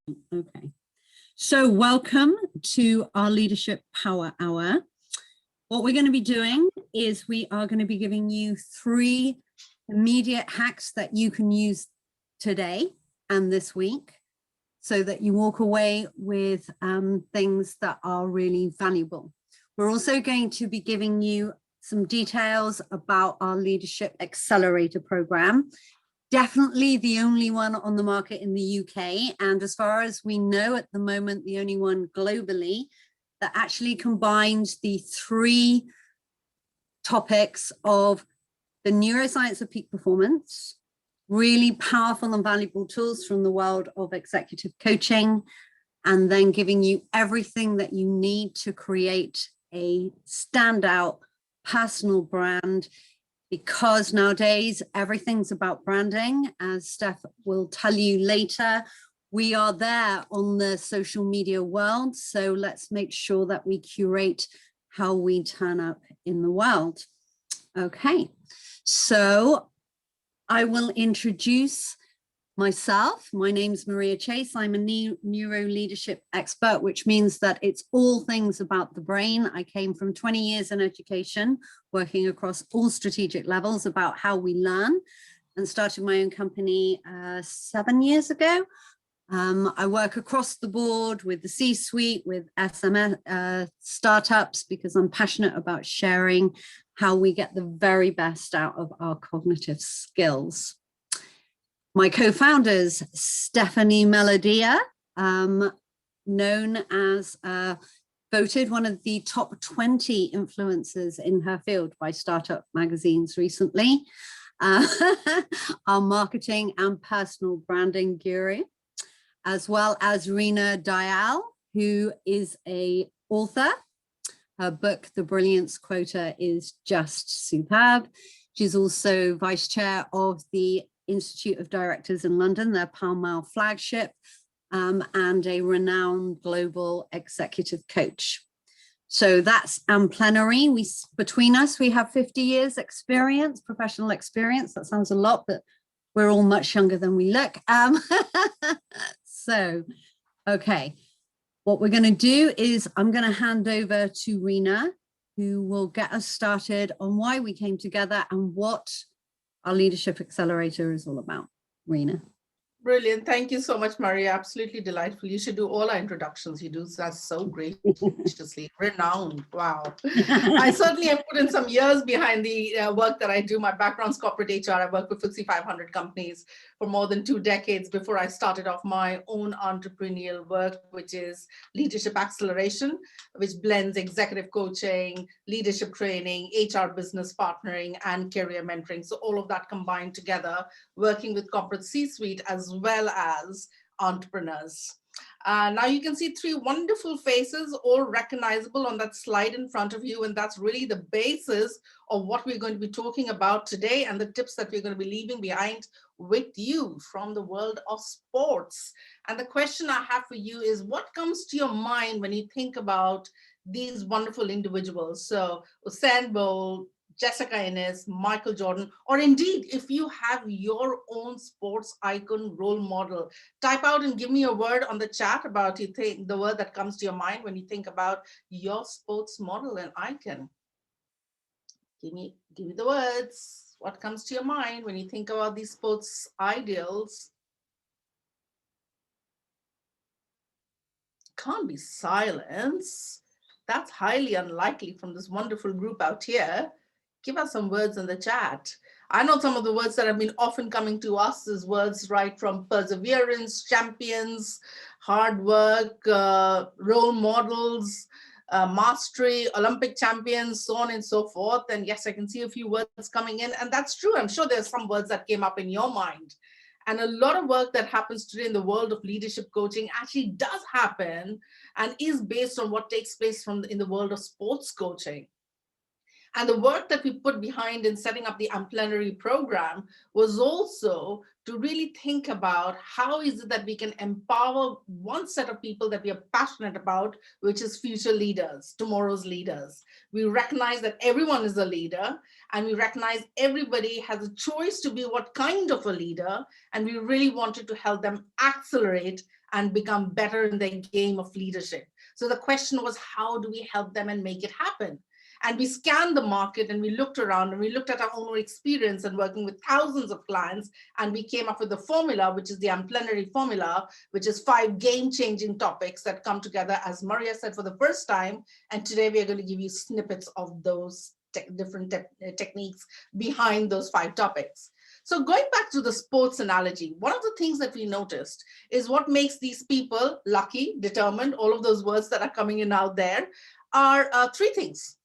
Okay, so welcome to our Leadership Power Hour. What we're going to be doing is we are going to be giving you 3 immediate hacks that you can use today and this week so that you walk away with things that are really valuable. We're also going to be giving you some details about our Leadership Accelerator program. Definitely the only one on the market in the UK, and as far as we know at the moment, the only one globally that actually combines the 3 topics of the neuroscience of peak performance, really powerful and valuable tools from the world of executive coaching, and then giving you everything that you need to create a standout personal brand. Because nowadays everything's about branding, as Steph will tell you later. We are there on the social media world, so let's make sure that we curate how we turn up in the world. Okay, so I will introduce myself. My name's Maria Chase. I'm a neuro leadership expert, which means that it's all things about the brain. I came from 20 years in education, working across all strategic levels about how we learn, and started my own company 7 years ago. I work across the board with the C-suite, with SMS startups, because I'm passionate about sharing how we get the very best out of our cognitive skills. My co-founders, Stephanie Melodia, known as voted one of the top 20 influencers in her field by startup magazines recently, our marketing and personal branding guru, as well as Reena Dayal, who is an author. Her book, The Brilliance Quota, is just superb. She's also vice chair of the Institute of Directors in London, their Pall Mall flagship, and a renowned global executive coach. So that's Amplenary. Between us, we have 50 years experience, professional experience. That sounds a lot, but we're all much younger than we look. So, okay, what we're going to do is I'm going to hand over to Reena, who will get us started on why we came together and what our Leadership Accelerator is all about. Reena. Brilliant. Thank you so much, Maria. Absolutely delightful. You should do all our introductions. You do that so graciously. Renowned. Wow. I certainly have put in some years behind the work that I do. My background's corporate HR. I worked with FTSE 500 companies for more than 2 decades before I started off my own entrepreneurial work, which is leadership acceleration, which blends executive coaching, leadership training, HR business partnering, and career mentoring. So all of that combined together, working with corporate C-suite as well as entrepreneurs. Now you can see 3 wonderful faces, all recognizable on that slide in front of you. And that's really the basis of what we're going to be talking about today and the tips that we're going to be leaving behind with you from the world of sports. And the question I have for you is, what comes to your mind when you think about these wonderful individuals? So Usain Bolt, Jessica Ennis, Michael Jordan, or indeed, if you have your own sports icon role model, type out and give me a word on the chat about the word that comes to your mind when you think about your sports model and icon. Give me the words. What comes to your mind when you think about these sports ideals? Can't be silence. That's highly unlikely from this wonderful group out here. Give us some words in the chat. I know some of the words that have been often coming to us is words right from perseverance, champions, hard work, role models, mastery, Olympic champions, so on and so forth. And yes, I can see a few words coming in, and that's true. I'm sure there's some words that came up in your mind. And a lot of work that happens today in the world of leadership coaching actually does happen and is based on what takes place in the world of sports coaching. And the work that we put behind in setting up the Amplenary program was also to really think about how is it that we can empower one set of people that we are passionate about, which is future leaders, tomorrow's leaders. We recognize that everyone is a leader, and we recognize everybody has a choice to be what kind of a leader, and we really wanted to help them accelerate and become better in their game of leadership. So the question was, how do we help them and make it happen? And we scanned the market and we looked around and we looked at our own experience and working with thousands of clients. And we came up with the formula, which is the Amplenary formula, which is 5 game-changing topics that come together, as Maria said, for the first time. And today we are going to give you snippets of those different techniques behind those 5 topics. So going back to the sports analogy, one of the things that we noticed is what makes these people lucky, determined, all of those words that are coming in out there are 3 things.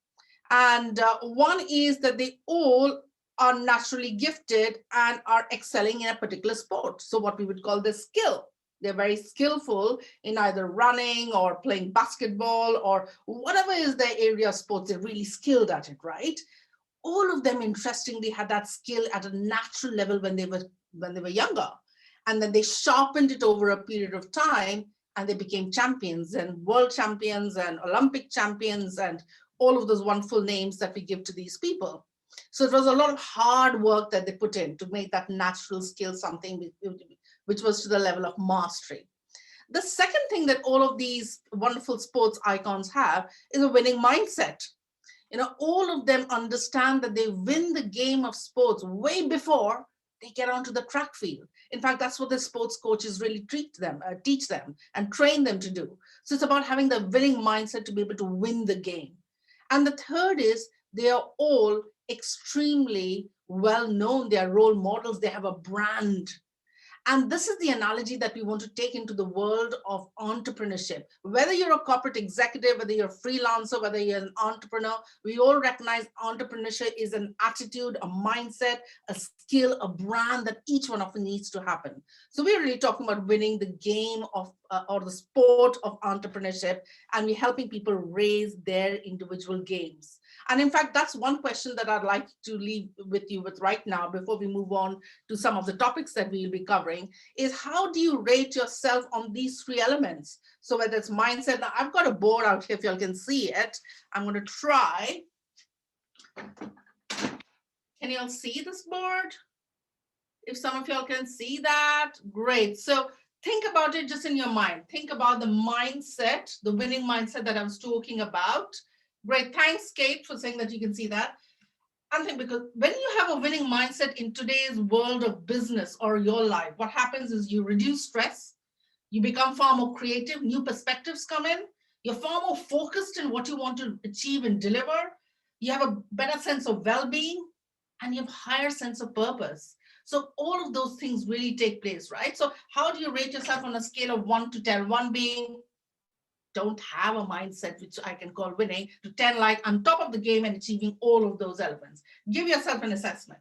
And one is that they all are naturally gifted and are excelling in a particular sport. So what we would call the skill. They're very skillful in either running or playing basketball or whatever is their area of sports, they're really skilled at it, right? All of them, interestingly, had that skill at a natural level when they were younger. And then they sharpened it over a period of time and they became champions and world champions and Olympic champions and all of those wonderful names that we give to these people. So it was a lot of hard work that they put in to make that natural skill something which was to the level of mastery. The second thing that all of these wonderful sports icons have is a winning mindset. You know, all of them understand that they win the game of sports way before they get onto the track field. In fact, that's what the sports coaches really teach them and train them to do. So it's about having the winning mindset to be able to win the game. And the third is they are all extremely well known. They are role models. They have a brand. And this is the analogy that we want to take into the world of entrepreneurship. Whether you're a corporate executive, whether you're a freelancer, whether you're an entrepreneur, we all recognize entrepreneurship is an attitude, a mindset, a skill, a brand that each one of them needs to happen. So we're really talking about winning the game of or the sport of entrepreneurship, and we're helping people raise their individual games. And in fact, that's one question that I'd like to leave with you with right now before we move on to some of the topics that we'll be covering, is how do you rate yourself on these 3 elements? So whether it's mindset, now I've got a board out here if y'all can see it. I'm going to try. Can y'all see this board? If some of y'all can see that, great. So think about it just in your mind. Think about the mindset, the winning mindset that I was talking about. Great, thanks, Kate, for saying that you can see that. I think because when you have a winning mindset in today's world of business or your life, what happens is you reduce stress, you become far more creative, new perspectives come in, you're far more focused in what you want to achieve and deliver, you have a better sense of well-being, and you have a higher sense of purpose. So all of those things really take place, right? So how do you rate yourself on a scale of 1 to 10? 1 being don't have a mindset, which I can call winning, to 10 like I'm top of the game and achieving all of those elements. Give yourself an assessment.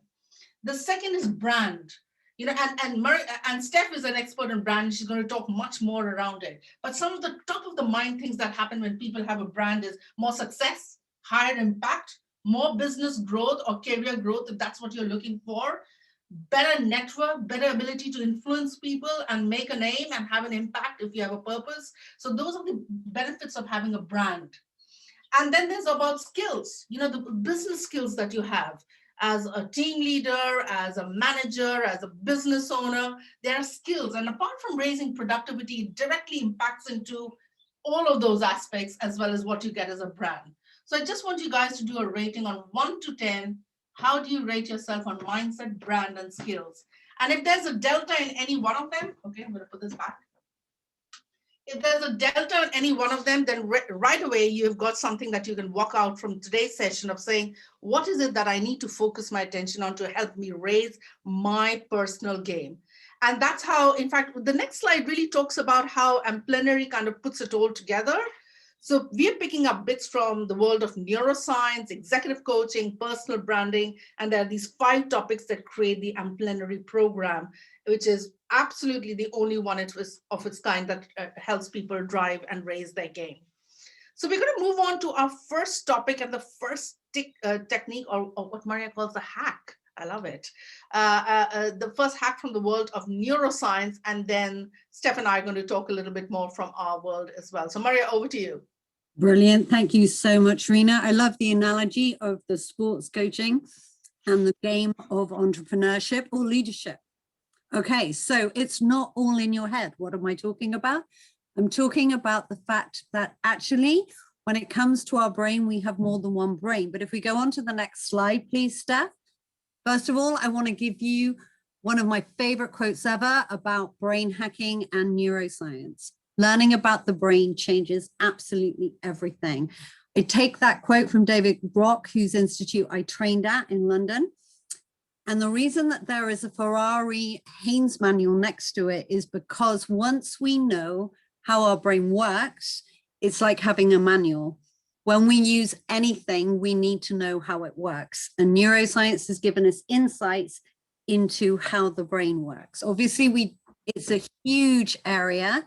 The second is brand. You know, and Steph is an expert in brand. She's going to talk much more around it. But some of the top of the mind things that happen when people have a brand is more success, higher impact, more business growth or career growth, if that's what you're looking for, better network, better ability to influence people and make a name and have an impact if you have a purpose. So those are the benefits of having a brand. And then there's about skills, you know, the business skills that you have as a team leader, as a manager, as a business owner. There are skills, and apart from raising productivity, it directly impacts into all of those aspects as well as what you get as a brand. So I just want you guys to do a rating on 1 to 10. How do you rate yourself on mindset, brand, and skills? And if there's a delta in any one of them, okay, I'm going to put this back. If there's a delta in any one of them, then right away you've got something that you can walk out from today's session of saying, what is it that I need to focus my attention on to help me raise my personal game? And that's how, in fact, the next slide really talks about how Amplenary kind of puts it all together. So we're picking up bits from the world of neuroscience, executive coaching, personal branding, and there are these 5 topics that create the Amplenary program, which is absolutely the only one of its kind that helps people drive and raise their game. So we're going to move on to our first topic and the first technique, or what Maria calls the hack. I love it. The first hack from the world of neuroscience, and then Steph and I are going to talk a little bit more from our world as well. So Maria, over to you. Brilliant. Thank you so much, Reena. I love the analogy of the sports coaching and the game of entrepreneurship or leadership. Okay, so it's not all in your head. What am I talking about? I'm talking about the fact that actually, when it comes to our brain, we have more than one brain. But if we go on to the next slide, please, Steph. First of all, I want to give you one of my favorite quotes ever about brain hacking and neuroscience. Learning about the brain changes absolutely everything. I take that quote from David Brock, whose institute I trained at in London. And the reason that there is a Ferrari Haynes manual next to it is because once we know how our brain works, it's like having a manual. When we use anything, we need to know how it works. And neuroscience has given us insights into how the brain works. Obviously, it's a huge area.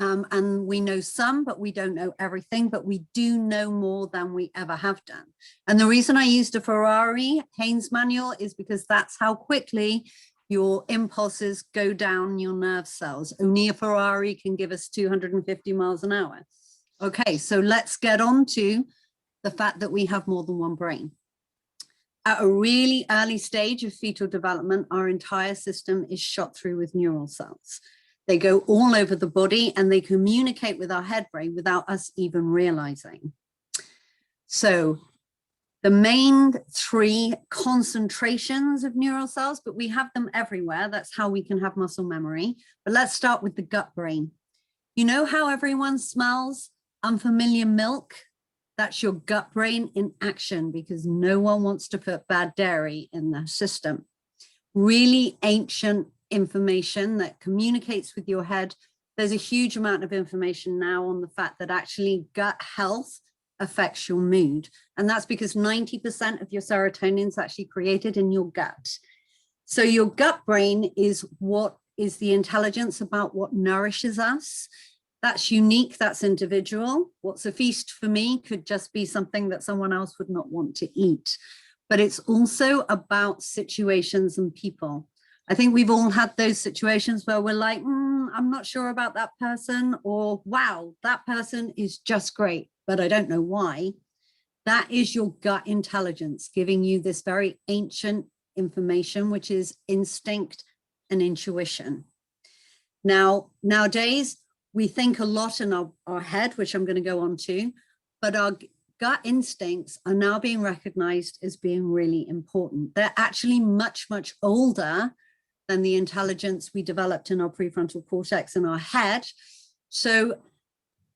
And we know some, but we don't know everything, but we do know more than we ever have done. And the reason I used a Ferrari Haynes manual is because that's how quickly your impulses go down your nerve cells. Only a Ferrari can give us 250 miles an hour. Okay, so let's get on to the fact that we have more than one brain. At a really early stage of fetal development, our entire system is shot through with neural cells. They go all over the body and they communicate with our head brain without us even realizing. So the main three concentrations of neural cells, but we have them everywhere. That's how we can have muscle memory. But let's start with the gut brain. You know how everyone smells unfamiliar milk? That's your gut brain in action because no one wants to put bad dairy in their system. Really ancient information that communicates with your head. There's a huge amount of information now on the fact that actually gut health affects your mood. And that's because 90% of your serotonin is actually created in your gut. So your gut brain is what is the intelligence about what nourishes us. That's unique, that's individual. What's a feast for me could just be something that someone else would not want to eat. But it's also about situations and people. I think we've all had those situations where we're like, I'm not sure about that person, or wow, that person is just great, but I don't know why. That is your gut intelligence giving you this very ancient information, which is instinct and intuition. Now, nowadays, we think a lot in our head, which I'm going to go on to, but our gut instincts are now being recognized as being really important. They're actually much, much older than the intelligence we developed in our prefrontal cortex in our head. So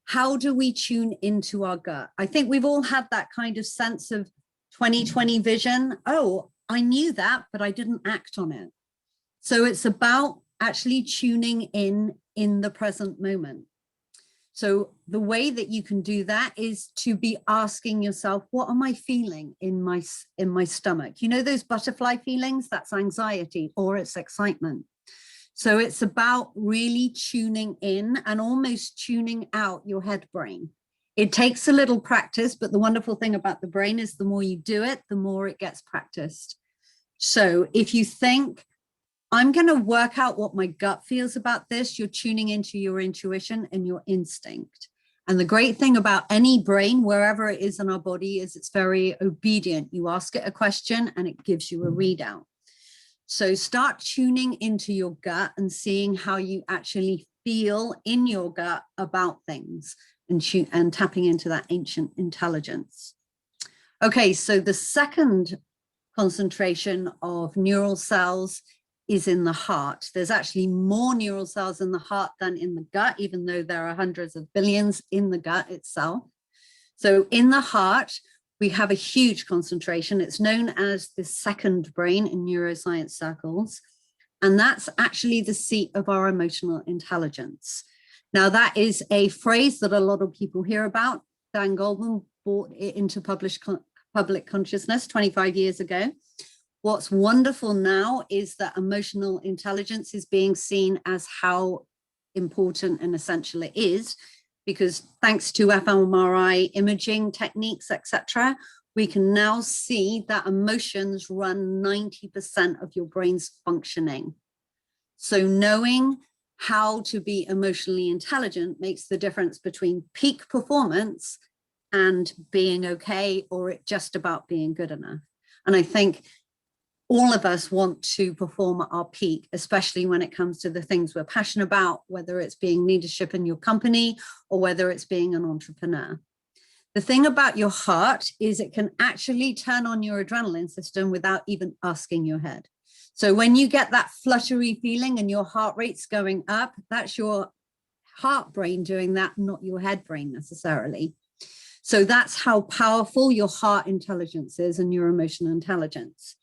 how do we tune into our gut? I think we've all had that kind of sense of 2020 vision. Oh, I knew that, but I didn't act on it. So it's about actually tuning in the present moment. So the way that you can do that is to be asking yourself, what am I feeling in my stomach? You know, those butterfly feelings, that's anxiety or it's excitement. So it's about really tuning in and almost tuning out your head brain. It takes a little practice, but the wonderful thing about the brain is the more you do it, the more it gets practiced. So if you think, I'm going to work out what my gut feels about this, you're tuning into your intuition and your instinct. And the great thing about any brain, wherever it is in our body, is it's very obedient. You ask it a question and it gives you a readout. So start tuning into your gut and seeing how you actually feel in your gut about things and tapping into that ancient intelligence. Okay, so the second concentration of neural cells is in the heart. There's actually more neural cells in the heart than in the gut, even though there are hundreds of billions in the gut itself. So in the heart, we have a huge concentration. It's known as the second brain in neuroscience circles. And that's actually the seat of our emotional intelligence. Now, that is a phrase that a lot of people hear about. Dan Goldman brought it into public consciousness 25 years ago. What's wonderful now is that emotional intelligence is being seen as how important and essential it is, because thanks to fMRI imaging techniques, etc., we can now see that emotions run 90% of your brain's functioning. So knowing how to be emotionally intelligent makes the difference between peak performance and being okay, or it just about being good enough. And I think all of us want to perform at our peak, especially when it comes to the things we're passionate about, whether it's being leadership in your company or whether it's being an entrepreneur. The thing about your heart is it can actually turn on your adrenaline system without even asking your head. So when you get that fluttery feeling and your heart rate's going up, that's your heart brain doing that, not your head brain necessarily. So that's how powerful your heart intelligence is and your emotional intelligence.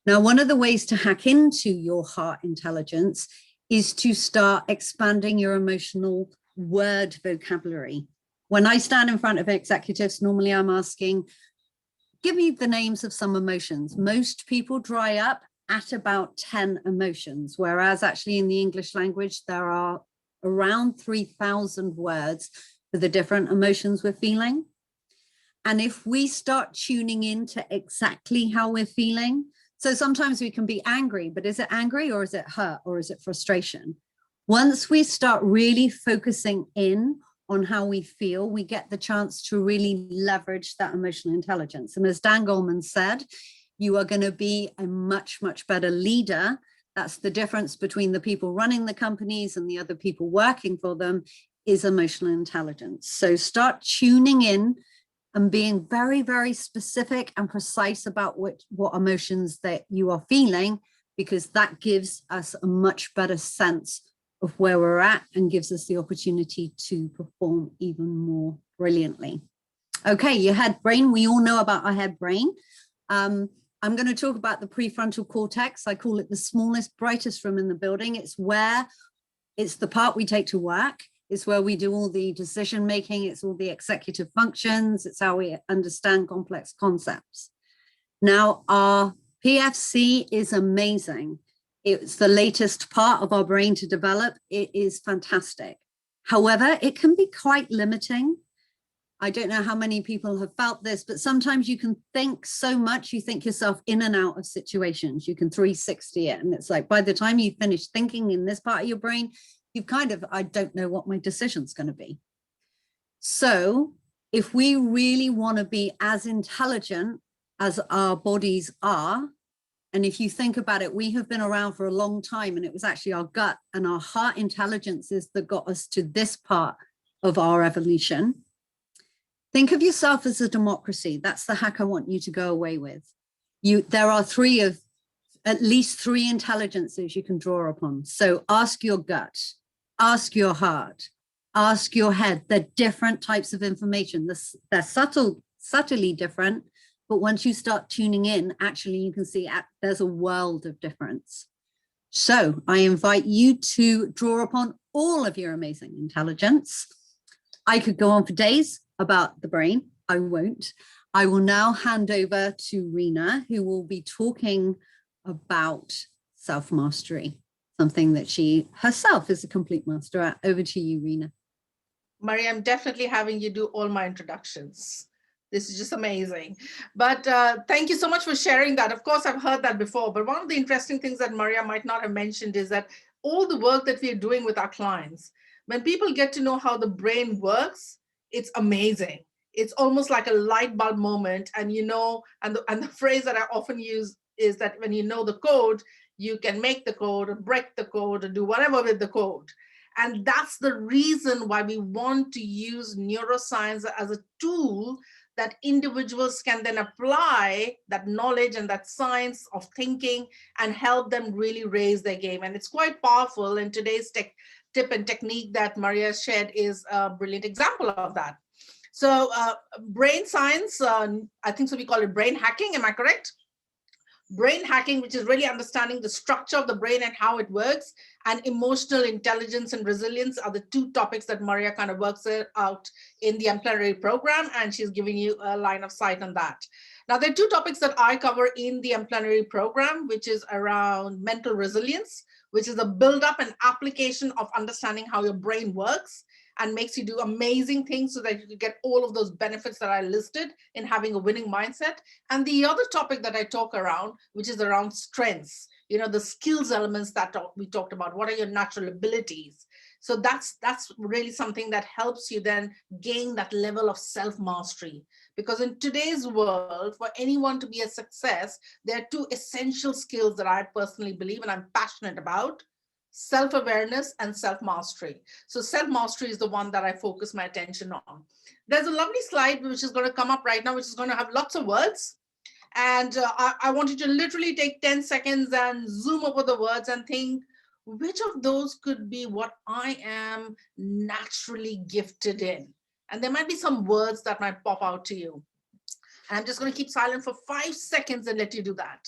Now, one of the ways to hack into your heart intelligence is to start expanding your emotional word vocabulary. When I stand in front of executives, normally I'm asking, give me the names of some emotions. Most people dry up at about 10 emotions, whereas actually in the English language, there are around 3,000 words for the different emotions we're feeling. And if we start tuning into exactly how we're feeling, so sometimes we can be angry, but is it angry or is it hurt or is it frustration? Once we start really focusing in on how we feel, we get the chance to really leverage that emotional intelligence. And as Dan Goleman said, you are going to be a much, much better leader. That's the difference between the people running the companies and the other people working for them, is emotional intelligence. So start tuning in and being very, very specific and precise about what emotions that you are feeling, because that gives us a much better sense of where we're at and gives us the opportunity to perform even more brilliantly. Okay, your head brain, we all know about our head brain. I'm going to talk about the prefrontal cortex. I call it the smallest, brightest room in the building. It's the part we take to work. It's where we do all the decision making. It's all the executive functions. It's how we understand complex concepts. Now, our PFC is amazing. It's the latest part of our brain to develop. It is fantastic. However, it can be quite limiting. I don't know how many people have felt this, but sometimes you can think so much, you think yourself in and out of situations. You can 360 it. And it's like, by the time you finish thinking in this part of your brain, you've kind of, I don't know what my decision's going to be. So if we really want to be as intelligent as our bodies are, and if you think about it, we have been around for a long time, and it was actually our gut and our heart intelligences that got us to this part of our evolution. Think of yourself as a democracy. That's the hack I want you to go away with. There are at least three intelligences you can draw upon. So ask your gut, ask your heart, ask your head. They're different types of information. They're subtly different, but once you start tuning in, actually you can see there's a world of difference. So I invite you to draw upon all of your amazing intelligence. I could go on for days about the brain. I won't. I will now hand over to Reena, who will be talking about self-mastery, something that she herself is a complete master at. Over to you, Reena. Murray, I'm definitely having you do all my introductions. This is just amazing. But thank you so much for sharing that. Of course, I've heard that before, but one of the interesting things that Maria might not have mentioned is that all the work that we're doing with our clients, when people get to know how the brain works, it's amazing. It's almost like a light bulb moment. And and the phrase that I often use is that when you know the code, you can make the code or break the code or do whatever with the code. And that's the reason why we want to use neuroscience as a tool that individuals can then apply that knowledge and that science of thinking and help them really raise their game. And it's quite powerful. And today's tip and technique that Maria shared is a brilliant example of that. So brain science, I think so we call it brain hacking, am I correct? Brain hacking, which is really understanding the structure of the brain and how it works, and emotional intelligence and resilience are the two topics that Maria kind of works out in the Amplenary program, and she's giving you a line of sight on that. Now, there are two topics that I cover in the Amplenary program, which is around mental resilience, which is the build-up and application of understanding how your brain works and makes you do amazing things so that you can get all of those benefits that I listed in having a winning mindset. And the other topic that I talk around, which is around strengths, the skills elements that we talked about. What are your natural abilities? So that's really something that helps you then gain that level of self-mastery. Because in today's world, for anyone to be a success, there are two essential skills that I personally believe and I'm passionate about: self-awareness and self-mastery. So self-mastery is the one that I focus my attention on. There's a lovely slide which is going to come up right now, which is going to have lots of words. And I want you to literally take 10 seconds and zoom over the words and think, which of those could be what I am naturally gifted in? And there might be some words that might pop out to you. And I'm just going to keep silent for 5 seconds and let you do that.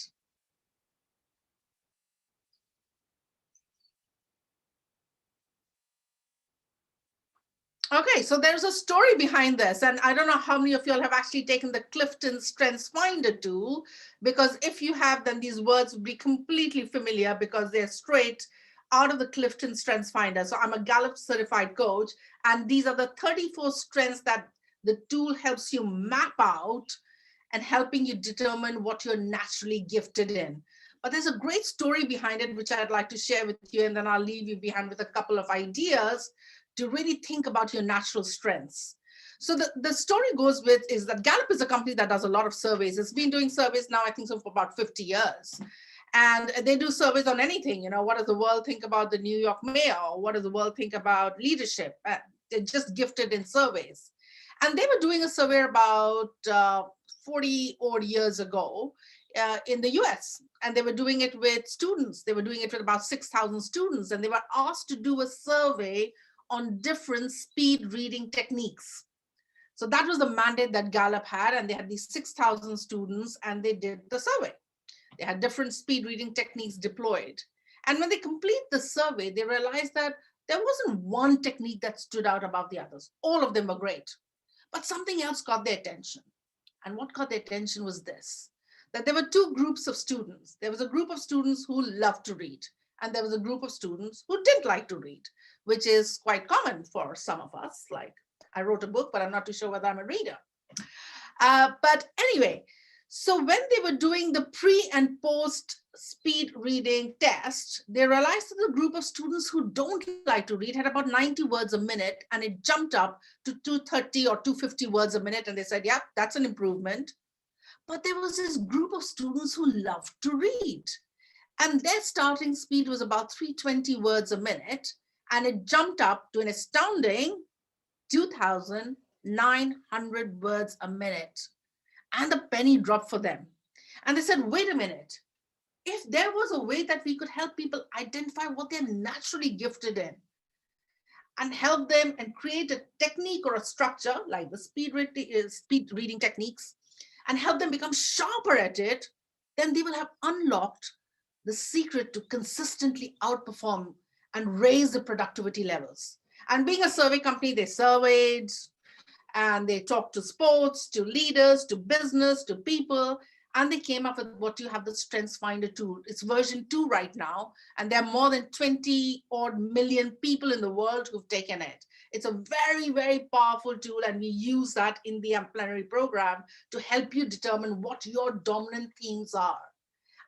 Okay, so there's a story behind this, and I don't know how many of you all have actually taken the Clifton Strengths Finder tool, because if you have, then these words would be completely familiar because they're straight out of the Clifton Strengths Finder. So I'm a Gallup certified coach, and these are the 34 strengths that the tool helps you map out and helping you determine what you're naturally gifted in. But there's a great story behind it, which I'd like to share with you, and then I'll leave you behind with a couple of ideas to really think about your natural strengths. So the story goes with is that Gallup is a company that does a lot of surveys. It's been doing surveys now, I think so, for about 50 years. And they do surveys on anything. You know, what does the world think about the New York mayor? What does the world think about leadership? They're just gifted in surveys. And they were doing a survey about 40 odd years ago in the US. And they were doing it with students. They were doing it with about 6,000 students. And they were asked to do a survey on different speed reading techniques. So that was the mandate that Gallup had, and they had these 6,000 students and they did the survey. They had different speed reading techniques deployed. And when they complete the survey, they realized that there wasn't one technique that stood out above the others. All of them were great, but something else caught their attention. And what caught their attention was this, that there were two groups of students. There was a group of students who loved to read, and there was a group of students who didn't like to read, which is quite common for some of us. Like, I wrote a book, but I'm not too sure whether I'm a reader. But anyway, so when they were doing the pre and post speed reading test, they realized that the group of students who don't like to read had about 90 words a minute, and it jumped up to 230 or 250 words a minute. And they said, yeah, that's an improvement. But there was this group of students who loved to read, and their starting speed was about 320 words a minute, and it jumped up to an astounding 2,900 words a minute. And the penny dropped for them. And they said, wait a minute, if there was a way that we could help people identify what they're naturally gifted in and help them and create a technique or a structure like the speed reading techniques and help them become sharper at it, then they will have unlocked the secret to consistently outperform and raise the productivity levels. And being a survey company, they surveyed and they talked to sports, to leaders, to business, to people, and they came up with what you have, the Strengths Finder tool. It's version 2 right now, and there are more than 20 odd million people in the world who've taken it. It's a very, very powerful tool, and we use that in the Amplenary program to help you determine what your dominant themes are.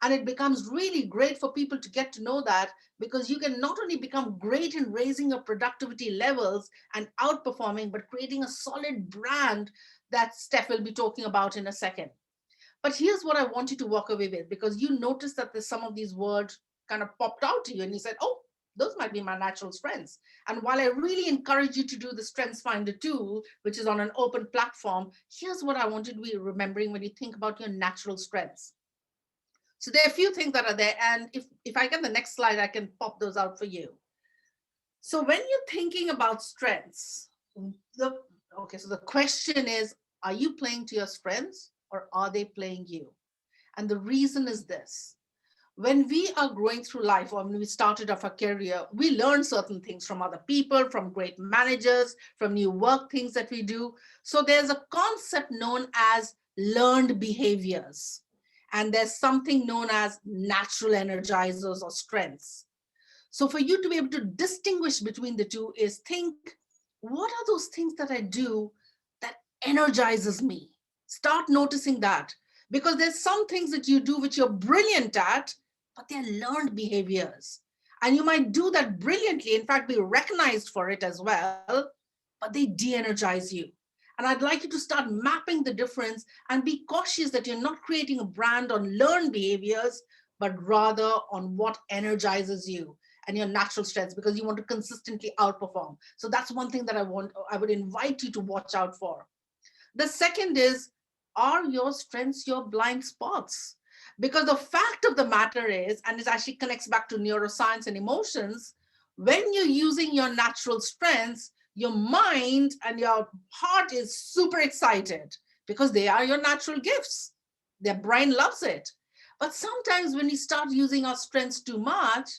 And it becomes really great for people to get to know that, because you can not only become great in raising your productivity levels and outperforming, but creating a solid brand that Steph will be talking about in a second. But here's what I want you to walk away with, because you noticed that there's some of these words kind of popped out to you and you said, oh, those might be my natural strengths. And while I really encourage you to do the Strengths Finder tool, which is on an open platform, here's what I want you to be remembering when you think about your natural strengths. So there are a few things that are there. And if I get the next slide, I can pop those out for you. So when you're thinking about strengths, so the question is, are you playing to your strengths or are they playing you? And the reason is this. When we are going through life, or when we started off our career, we learn certain things from other people, from great managers, from new work things that we do. So there's a concept known as learned behaviors. And there's something known as natural energizers or strengths. So for you to be able to distinguish between the two is think, what are those things that I do that energizes me? Start noticing that, because there's some things that you do which you're brilliant at, but they're learned behaviors. And you might do that brilliantly, in fact, be recognized for it as well, but they de-energize you. And I'd like you to start mapping the difference and be cautious that you're not creating a brand on learned behaviors, but rather on what energizes you and your natural strengths, because you want to consistently outperform. So that's one thing that I would invite you to watch out for. The second is, are your strengths your blind spots? Because the fact of the matter is, and it actually connects back to neuroscience and emotions, when you're using your natural strengths, your mind and your heart is super excited because they are your natural gifts. Their brain loves it. But sometimes when we start using our strengths too much,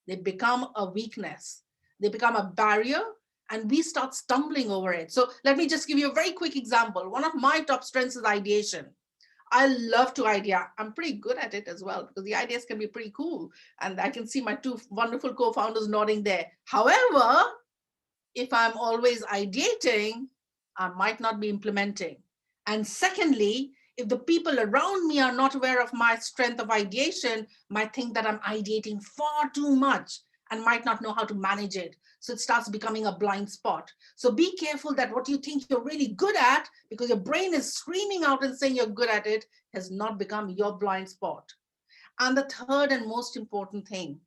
they become a weakness. They become a barrier and we start stumbling over it. So let me just give you a very quick example. One of my top strengths is ideation. I love to idea. I'm pretty good at it as well because the ideas can be pretty cool. And I can see my two wonderful co-founders nodding there. However, if I'm always ideating, I might not be implementing. And secondly, if the people around me are not aware of my strength of ideation, might think that I'm ideating far too much and might not know how to manage it. So it starts becoming a blind spot. So be careful that what you think you're really good at, because your brain is screaming out and saying you're good at it, has not become your blind spot. And the third and most important thing,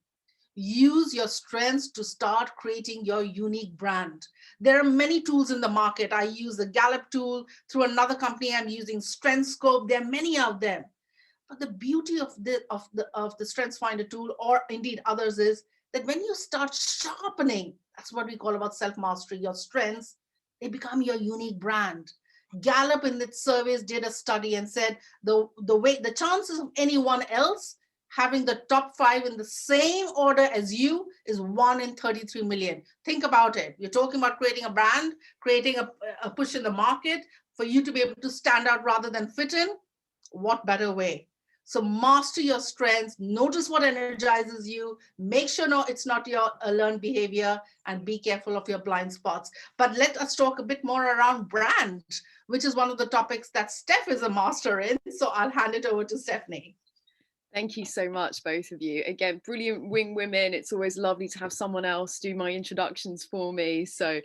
use your strengths to start creating your unique brand. There are many tools in the market. I use the Gallup tool. Through another company, I'm using StrengthScope. There are many out there. But the beauty of the StrengthsFinder tool, or indeed others, is that when you start sharpening, that's what we call about self-mastery, your strengths, they become your unique brand. Gallup in its surveys did a study and said the chances of anyone else having the top 5 in the same order as you is 1 in 33 million. Think about it. You're talking about creating a brand, creating a push in the market for you to be able to stand out rather than fit in. What better way? So master your strengths, notice what energizes you, make sure it's not your learned behavior, and be careful of your blind spots. But let us talk a bit more around brand, which is one of the topics that Steph is a master in. So I'll hand it over to Stephanie. Thank you so much, both of you. Again, brilliant wing women. It's always lovely to have someone else do my introductions for me. So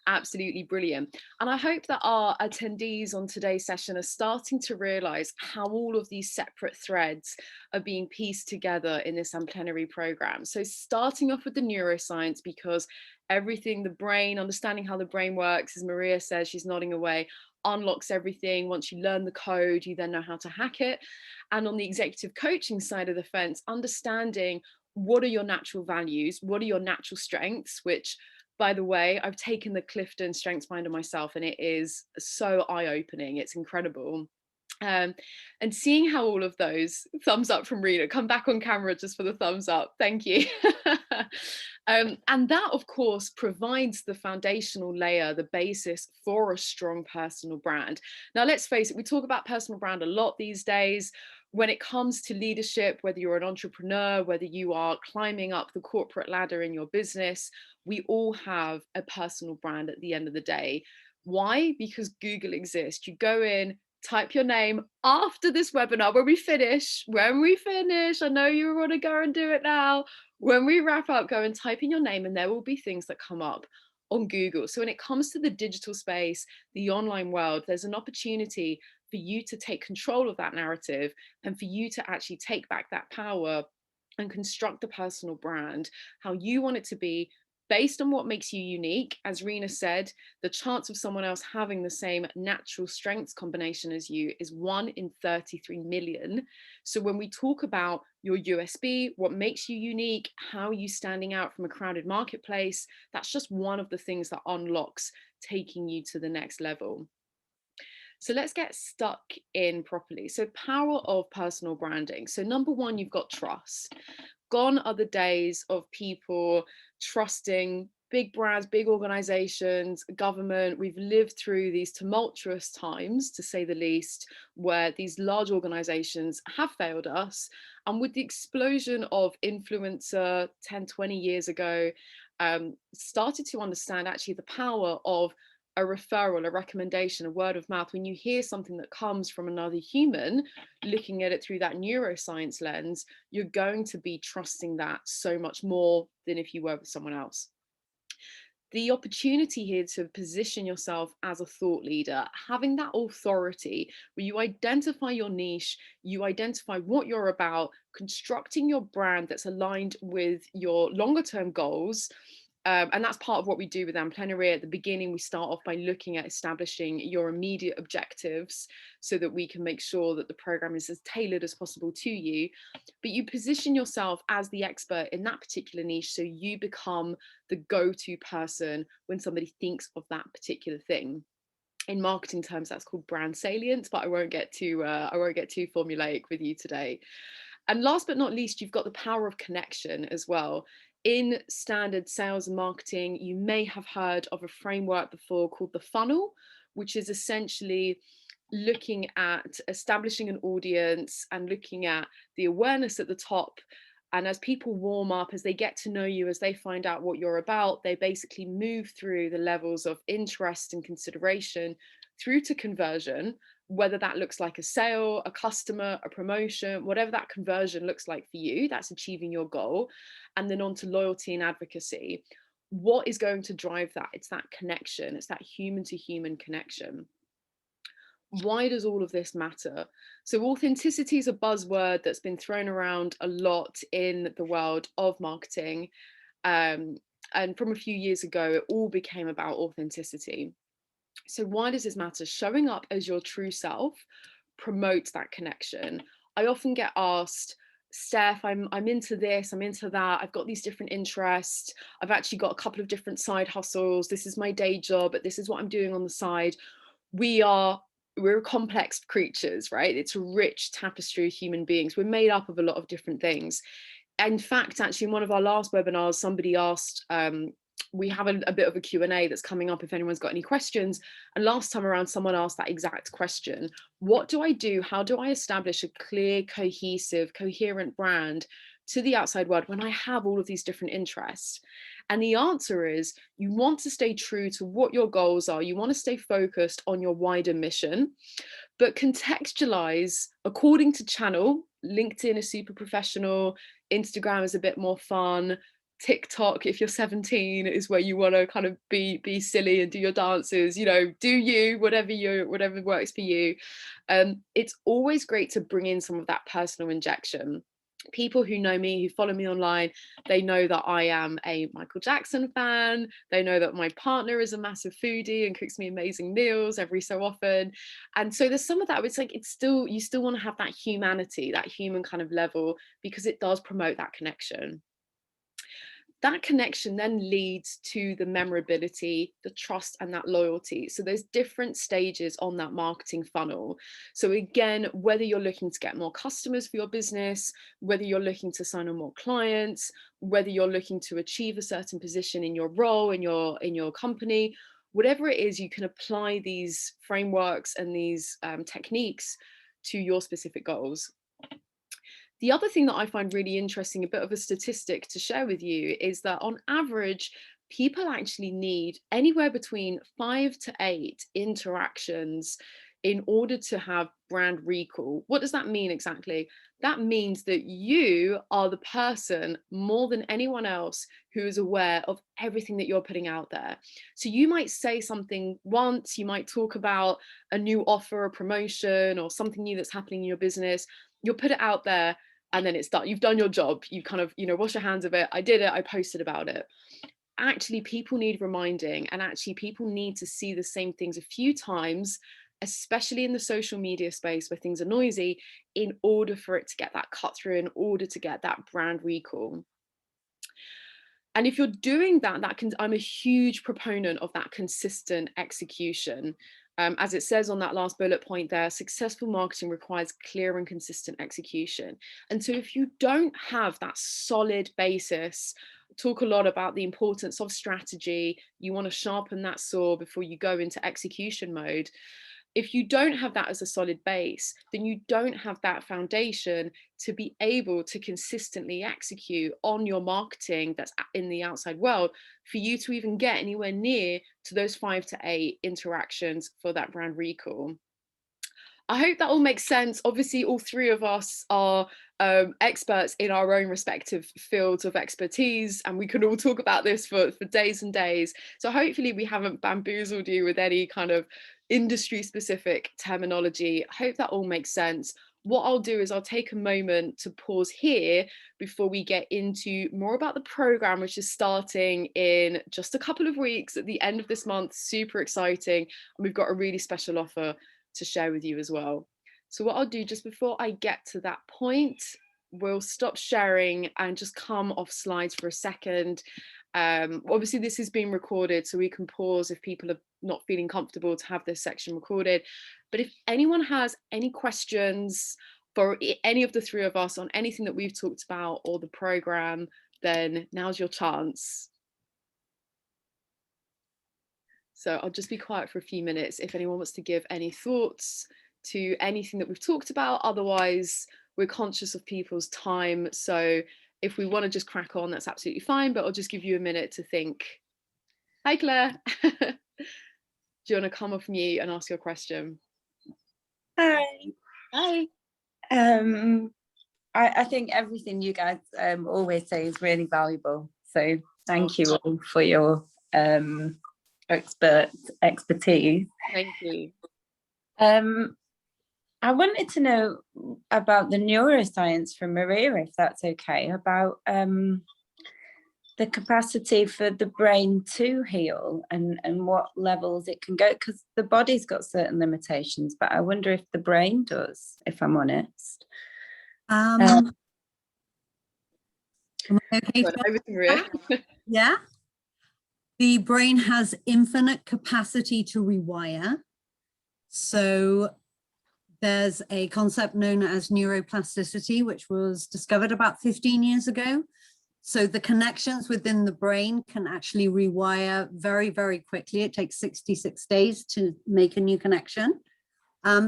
absolutely brilliant. And I hope that our attendees on today's session are starting to realize how all of these separate threads are being pieced together in this Amplenary program. So starting off with the neuroscience, because everything, the brain, understanding how the brain works, as Maria says, she's nodding away, unlocks everything. Once you learn the code, you then know how to hack it. And on the executive coaching side of the fence, understanding what are your natural values, what are your natural strengths, which, by the way, I've taken the Clifton StrengthsFinder myself and it is so eye-opening. It's incredible. And seeing how all of those, thumbs up from Reena, come back on camera just for the thumbs up, thank you. And that, of course, provides the foundational layer, the basis for a strong personal brand. Now, let's face it, we talk about personal brand a lot these days. When it comes to leadership, whether you're an entrepreneur, whether you are climbing up the corporate ladder in your business, we all have a personal brand at the end of the day. Why? Because Google exists. You go in, type your name after this webinar. When we finish, I know you want to go and do it now. When we wrap up, go and type in your name and there will be things that come up on Google. So when it comes to the digital space, the online world, there's an opportunity for you to take control of that narrative and for you to actually take back that power and construct a personal brand, how you want it to be, based on what makes you unique. As Reena said, the chance of someone else having the same natural strengths combination as you is 1 in 33 million. So when we talk about your USP, what makes you unique, how are you standing out from a crowded marketplace, that's just one of the things that unlocks taking you to the next level. So let's get stuck in properly. So power of personal branding. So number 1, you've got trust. Gone are the days of people trusting big brands, big organizations, government. We've lived through these tumultuous times, to say the least, where these large organizations have failed us. And with the explosion of influencer 10, 20 years ago, started to understand actually the power of a referral, a recommendation, a word of mouth. When you hear something that comes from another human, looking at it through that neuroscience lens, you're going to be trusting that so much more than if you were with someone else. the opportunity here to position yourself as a thought leader, having that authority where you identify your niche, you identify what you're about, constructing your brand that's aligned with your longer term goals. And that's part of what we do with Amplenary. At the beginning, we start off by looking at establishing your immediate objectives so that we can make sure that the program is as tailored as possible to you. But you position yourself as the expert in that particular niche, so you become the go-to person when somebody thinks of that particular thing. In marketing terms, that's called brand salience, but I won't get too formulaic with you today. And last but not least, you've got the power of connection as well. In standard sales and marketing, you may have heard of a framework before called the funnel, which is essentially looking at establishing an audience and looking at the awareness at the top. And as people warm up, as they get to know you, as they find out what you're about, they basically move through the levels of interest and consideration through to conversion, whether that looks like a sale, a customer, a promotion, whatever that conversion looks like for you, that's achieving your goal. And then on to loyalty and advocacy. What is going to drive that? It's that connection. It's that human to human connection. Why does all of this matter? So authenticity is a buzzword that's been thrown around a lot in the world of marketing. And from a few years ago, it all became about authenticity. So why does this matter? Showing up as your true self promotes that connection. I often get asked, Steph, I'm into this, I'm into that, I've got these different interests, I've actually got a couple of different side hustles, this is my day job, but this is what I'm doing on the side. We're complex creatures, right? It's a rich tapestry of human beings. We're made up of a lot of different things. In fact, actually, in one of our last webinars, somebody asked, we have a bit of a Q&A that's coming up if anyone's got any questions. And last time around, someone asked that exact question. What do I do? How do I establish a clear, cohesive, coherent brand to the outside world when I have all of these different interests? And the answer is, you want to stay true to what your goals are. You want to stay focused on your wider mission, but contextualize according to channel. LinkedIn is super professional. Instagram is a bit more fun. TikTok, if you're 17, is where you want to kind of be silly and do your dances, you know, do you, whatever works for you. It's always great to bring in some of that personal injection. People who know me, who follow me online, they know that I am a Michael Jackson fan. They know that my partner is a massive foodie and cooks me amazing meals every so often. And so there's some of that, it's like, you still want to have that humanity, that human kind of level, because it does promote that connection. That connection then leads to the memorability, the trust, and that loyalty. So there's different stages on that marketing funnel. So again, whether you're looking to get more customers for your business, whether you're looking to sign on more clients, whether you're looking to achieve a certain position in your role, in your company, whatever it is, you can apply these frameworks and these techniques to your specific goals. The other thing that I find really interesting, a bit of a statistic to share with you, is that on average, people actually need anywhere between 5 to 8 interactions in order to have brand recall. What does that mean exactly? That means that you are the person more than anyone else who is aware of everything that you're putting out there. So you might say something once, you might talk about a new offer, a promotion, or something new that's happening in your business. You'll put it out there, and then it's done. You've done your job. You kind of, wash your hands of it. I did it. I posted about it. Actually, people need reminding, and actually people need to see the same things a few times, especially in the social media space where things are noisy, in order for it to get that cut through, in order to get that brand recall. And if you're doing that, I'm a huge proponent of that consistent execution. As it says on that last bullet point there, successful marketing requires clear and consistent execution. And so if you don't have that solid basis, talk a lot about the importance of strategy, you want to sharpen that saw before you go into execution mode. If you don't have that as a solid base, then you don't have that foundation to be able to consistently execute on your marketing that's in the outside world for you to even get anywhere near to those 5 to 8 interactions for that brand recall. I hope that all makes sense. Obviously, all three of us are experts in our own respective fields of expertise, and we could all talk about this for days and days. So hopefully we haven't bamboozled you with any kind of industry specific terminology. I hope that all makes sense. What I'll do is I'll take a moment to pause here before we get into more about the program, which is starting in just a couple of weeks at the end of this month. Super exciting. And we've got a really special offer to share with you as well. So what I'll do just before I get to that point, we'll stop sharing and just come off slides for a second. Obviously this is being recorded, so we can pause if people are not feeling comfortable to have this section recorded. But if anyone has any questions for any of the three of us on anything that we've talked about or the program, then now's your chance. So I'll just be quiet for a few minutes if anyone wants to give any thoughts to anything that we've talked about. Otherwise, we're conscious of people's time. So if we want to just crack on, that's absolutely fine, but I'll just give you a minute to think. Hi, Claire. Do you want to come off mute and ask your question? Hi. Hi. I think everything you guys always say is really valuable. So thank you all for your expertise. Thank you. I wanted to know about the neuroscience from Maria, if that's okay, about the capacity for the brain to heal and what levels it can go, because the body's got certain limitations, but I wonder if the brain does, if I'm honest. Am I okay? Over to Maria. Yeah. The brain has infinite capacity to rewire. So there's a concept known as neuroplasticity, which was discovered about 15 years ago. So the connections within the brain can actually rewire very, very quickly. It takes 66 days to make a new connection.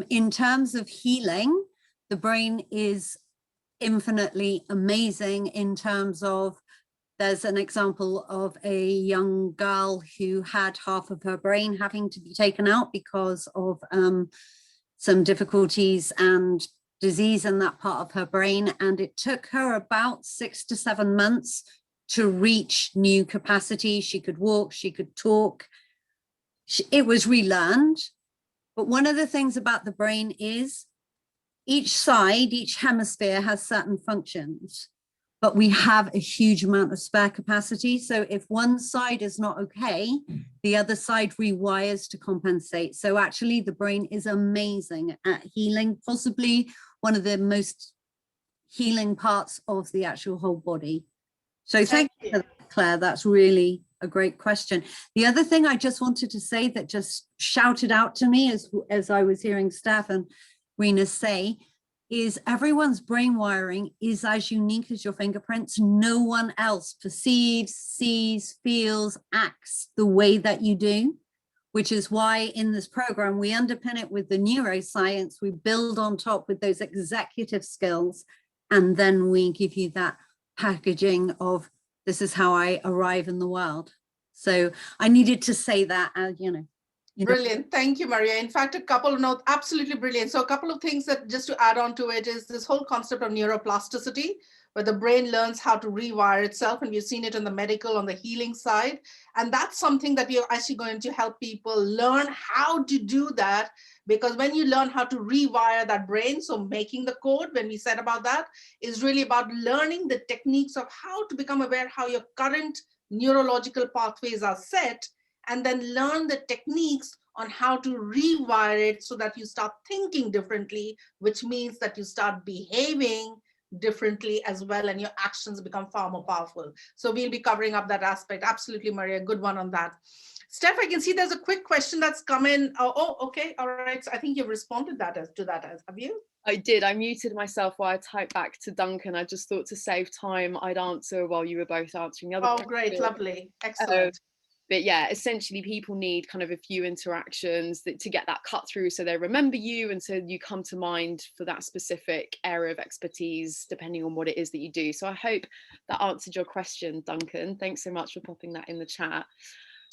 In terms of healing, the brain is infinitely amazing in terms of, there's an example of a young girl who had half of her brain having to be taken out because of some difficulties and disease in that part of her brain. And it took her about 6 to 7 months to reach new capacity. She could walk, she could talk. It was relearned. But one of the things about the brain is each side, each hemisphere has certain functions, but we have a huge amount of spare capacity. So if one side is not okay, the other side rewires to compensate. So actually the brain is amazing at healing, possibly one of the most healing parts of the actual whole body. So thank you for that, Claire. That's really a great question. The other thing I just wanted to say that just shouted out to me as I was hearing Steph and Reena say, is everyone's brain wiring is as unique as your fingerprints. No one else perceives, sees, feels, acts the way that you do, which is why in this program, we underpin it with the neuroscience, we build on top with those executive skills, and then we give you that packaging of, this is how I arrive in the world. So I needed to say that, you know. Brilliant. Thank you, Maria. In fact, a couple of notes, absolutely brilliant. So a couple of things that just to add on to it is this whole concept of neuroplasticity, where the brain learns how to rewire itself. And we've seen it on the medical, on the healing side. And that's something that we are actually going to help people learn how to do that. Because when you learn how to rewire that brain, so making the code, when we said about that, is really about learning the techniques of how to become aware how your current neurological pathways are set, and then learn the techniques on how to rewire it so that you start thinking differently, which means that you start behaving differently as well, and your actions become far more powerful. So we'll be covering up that aspect. Absolutely, Maria, good one on that. Steph, I can see there's a quick question that's come in. Oh, okay, all right. So I think you've responded to that, have you? I did. I muted myself while I typed back to Duncan. I just thought to save time, I'd answer while you were both answering the other Oh, question. great, lovely, excellent. But yeah, essentially people need kind of a few interactions to get that cut through, so they remember you and so you come to mind for that specific area of expertise, depending on what it is that you do. So I hope that answered your question, Duncan. Thanks so much for popping that in the chat.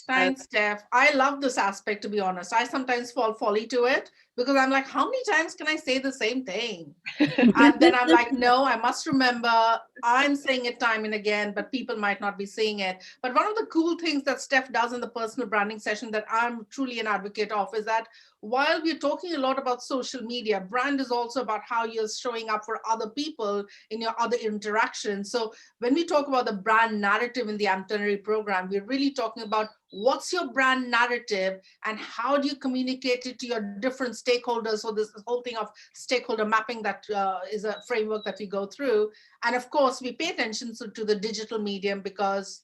Thanks, Steph. I love this aspect, to be honest. I sometimes fall folly to it, because I'm like, how many times can I say the same thing? And then I'm like, no, I must remember I'm saying it time and again, but people might not be seeing it. But one of the cool things that Steph does in the personal branding session that I'm truly an advocate of is that while we're talking a lot about social media, brand is also about how you're showing up for other people in your other interactions. So when we talk about the brand narrative in the Amplenary program, we're really talking about what's your brand narrative and how do you communicate it to your different stakeholders. So this whole thing of stakeholder mapping that is a framework that we go through. And of course, we pay attention to the digital medium because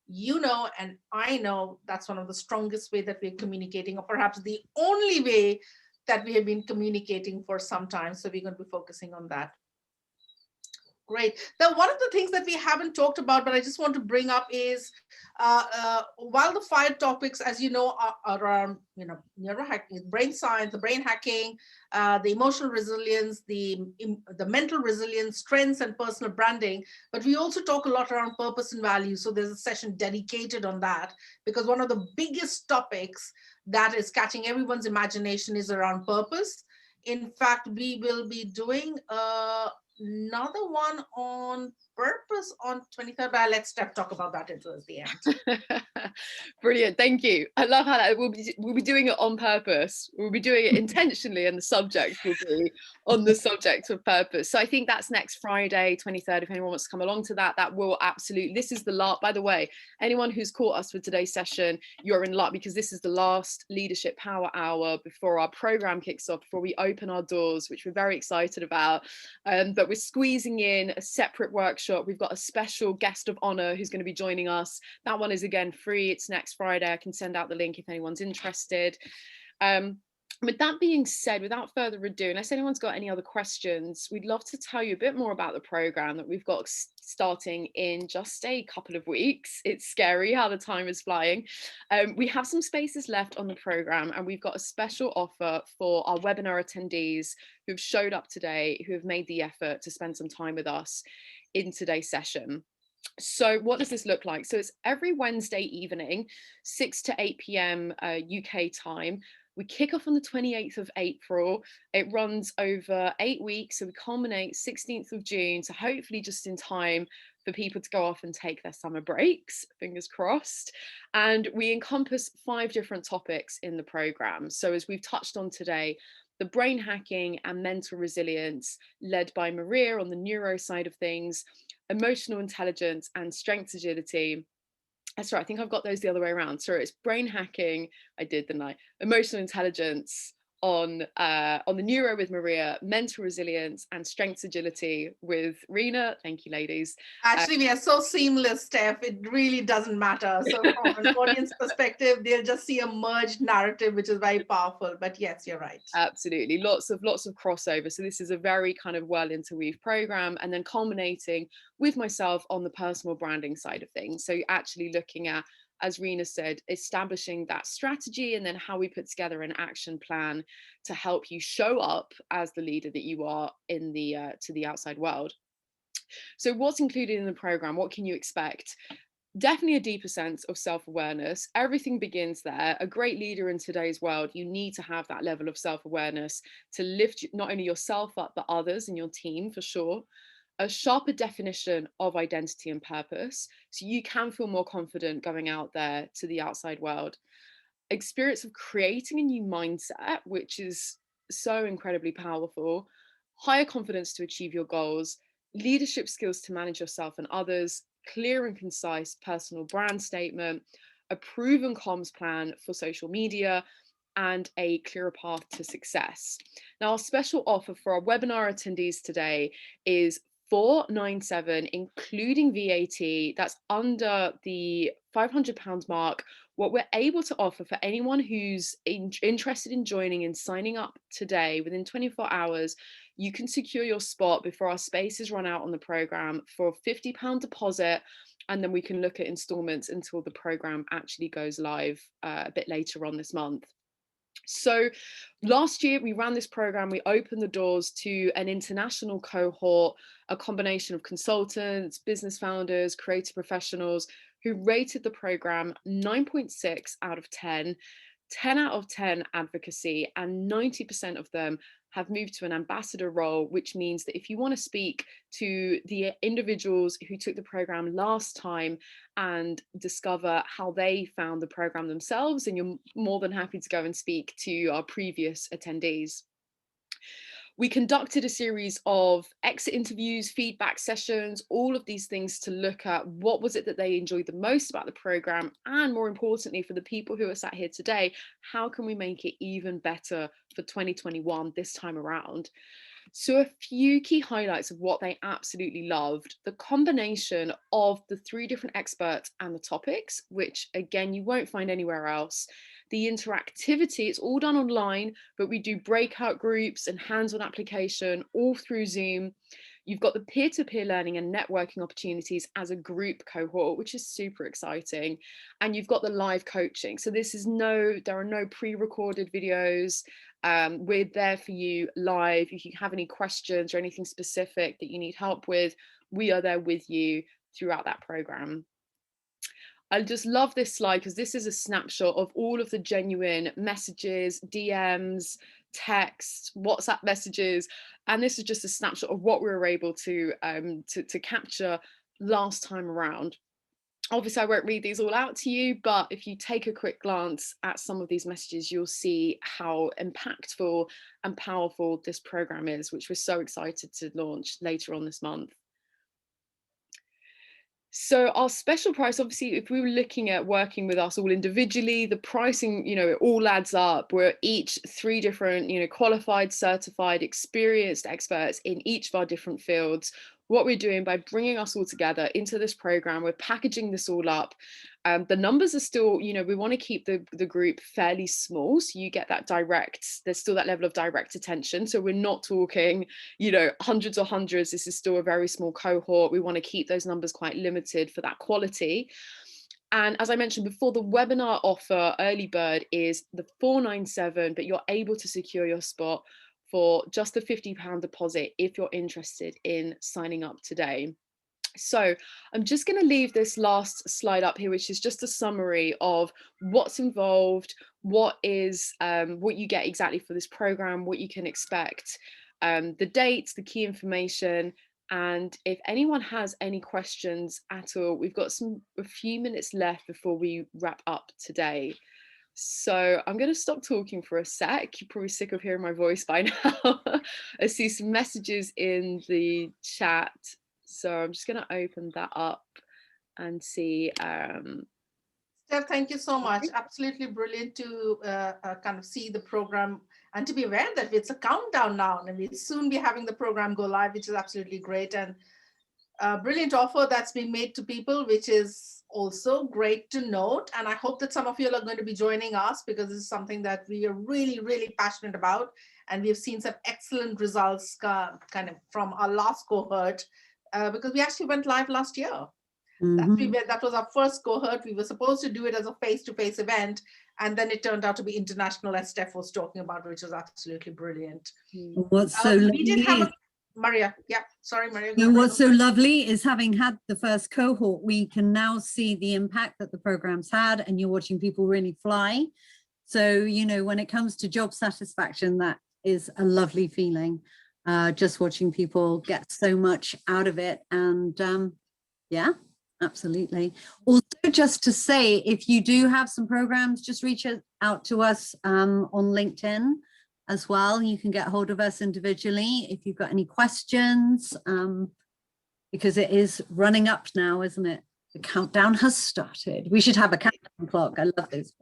you know, and I know that's one of the strongest way that we're communicating, or perhaps the only way that we have been communicating for some time. So we're going to be focusing on that. Great. Now, one of the things that we haven't talked about, but I just want to bring up is, while the 5 topics, as you know, are around, neurohacking, brain science, the brain hacking, the emotional resilience, the mental resilience, strengths, and personal branding. But we also talk a lot around purpose and value. So there's a session dedicated on that, because one of the biggest topics that is catching everyone's imagination is around purpose. In fact, we will be doing another one on purpose on 23rd, but I'll let Steph talk about that towards the end. Brilliant, thank you. I love how that we'll be doing it on purpose. We'll be doing it intentionally, and the subject will be on the subject of purpose. So I think that's next Friday, 23rd. If anyone wants to come along to that, that will absolutely. This is the last. By the way, anyone who's caught us for today's session, you're in luck, because this is the last Leadership Power Hour before our program kicks off, before we open our doors, which we're very excited about. But we're squeezing in a separate workshop. We've got a special guest of honor who's going to be joining us. That one is again free. It's next Friday. I can send out the link if anyone's interested. With that being said, without further ado, unless anyone's got any other questions, we'd love to tell you a bit more about the program that we've got starting in just a couple of weeks. It's scary how the time is flying. We have some spaces left on the program, and we've got a special offer for our webinar attendees who've showed up today, who have made the effort to spend some time with us in today's session. So what does this look like? So it's every Wednesday evening, 6 to 8 p.m. UK time. We kick off on the 28th of April. It runs over 8 weeks. So we culminate 16th of June. So hopefully just in time for people to go off and take their summer breaks, fingers crossed. And we encompass 5 different topics in the program. So as we've touched on today, the brain hacking and mental resilience, led by Maria on the neuro side of things, emotional intelligence and strengths agility. Sorry, I think I've got those the other way around. So it's brain hacking, I did, didn't I? Emotional intelligence on the neuro with Maria, mental resilience and strengths agility with Reena. Thank you, ladies. Actually, we are so seamless, Steph. It really doesn't matter. So from an audience perspective, they'll just see a merged narrative, which is very powerful. But yes, you're right. Absolutely. Lots of crossover. So this is a very kind of well interweaved program, and then culminating with myself on the personal branding side of things. So actually looking at, as Reena said, establishing that strategy, and then how we put together an action plan to help you show up as the leader that you are in the to the outside world. So what's included in the program? What can you expect? Definitely a deeper sense of self-awareness. Everything begins there. A great leader in today's world, you need to have that level of self-awareness to lift not only yourself up, but others and your team for sure. A sharper definition of identity and purpose, so you can feel more confident going out there to the outside world. Experience of creating a new mindset, which is so incredibly powerful. Higher confidence to achieve your goals. Leadership skills to manage yourself and others. Clear and concise personal brand statement. A proven comms plan for social media, and a clearer path to success. Now, our special offer for our webinar attendees today is $497, including VAT. That's under the £500 mark. What we're able to offer for anyone who's interested in joining and signing up today, within 24 hours, you can secure your spot before our spaces run out on the program for a £50 deposit, and then we can look at installments until the program actually goes live a bit later on this month. So last year we ran this program, we opened the doors to an international cohort, a combination of consultants, business founders, creative professionals, who rated the program 9.6 out of 10, 10 out of 10 advocacy, and 90% of them have moved to an ambassador role, which means that if you want to speak to the individuals who took the program last time and discover how they found the program themselves, then you're more than happy to go and speak to our previous attendees. We conducted a series of exit interviews, feedback sessions, all of these things to look at what was it that they enjoyed the most about the program, and more importantly, for the people who are sat here today, how can we make it even better for 2021 this time around? So a few key highlights of what they absolutely loved: the combination of the 3 different experts and the topics, which again, you won't find anywhere else. The interactivity, it's all done online, but we do breakout groups and hands-on application all through Zoom. You've got the peer-to-peer learning and networking opportunities as a group cohort, which is super exciting. And you've got the live coaching. So there are no pre-recorded videos. We're there for you live. If you have any questions or anything specific that you need help with, we are there with you throughout that program. I just love this slide because this is a snapshot of all of the genuine messages, DMs, texts, WhatsApp messages, and this is just a snapshot of what we were able to capture last time around. Obviously, I won't read these all out to you, but if you take a quick glance at some of these messages, you'll see how impactful and powerful this program is, which we're so excited to launch later on this month. So our special price, obviously, if we were looking at working with us all individually, the pricing, it all adds up. We're each 3 different, qualified, certified, experienced experts in each of our different fields. What we're doing by bringing us all together into this program, we're packaging this all up. The numbers are still, we want to keep the group fairly small, so you get that there's still that level of direct attention. So we're not talking, hundreds or hundreds. This is still a very small cohort. We want to keep those numbers quite limited for that quality. And as I mentioned before, the webinar offer early bird is the $497, but you're able to secure your spot for just a £50 deposit if you're interested in signing up today. So I'm just going to leave this last slide up here, which is just a summary of what's involved, what you get exactly for this program, what you can expect, the dates, the key information. And if anyone has any questions at all, we've got a few minutes left before we wrap up today. So I'm going to stop talking for a sec. You're probably sick of hearing my voice by now. I see some messages in the chat. So I'm just going to open that up and see. Steph, thank you so much. Absolutely brilliant to kind of see the program and to be aware that it's a countdown now, and we'll soon be having the program go live, which is absolutely great. And a brilliant offer that's being made to people, which is also great to note. And I hope that some of you are going to be joining us, because this is something that we are really, really passionate about. And we've seen some excellent results kind of from our last cohort, because we actually went live last year. That was our first cohort. We were supposed to do it as a face-to-face event, and then it turned out to be international, as Steph was talking about, which was absolutely brilliant. What's so lovely, we did have Maria. Yeah, sorry, Maria. No, what's so lovely is, having had the first cohort, we can now see the impact that the program's had, and you're watching people really fly. So, when it comes to job satisfaction, that is a lovely feeling. Just watching people get so much out of it. And yeah, absolutely. Also, just to say, if you do have some programs, just reach out to us on LinkedIn as well. You can get hold of us individually if you've got any questions, because it is running up now, isn't it? The countdown has started. We should have a countdown clock. I love this.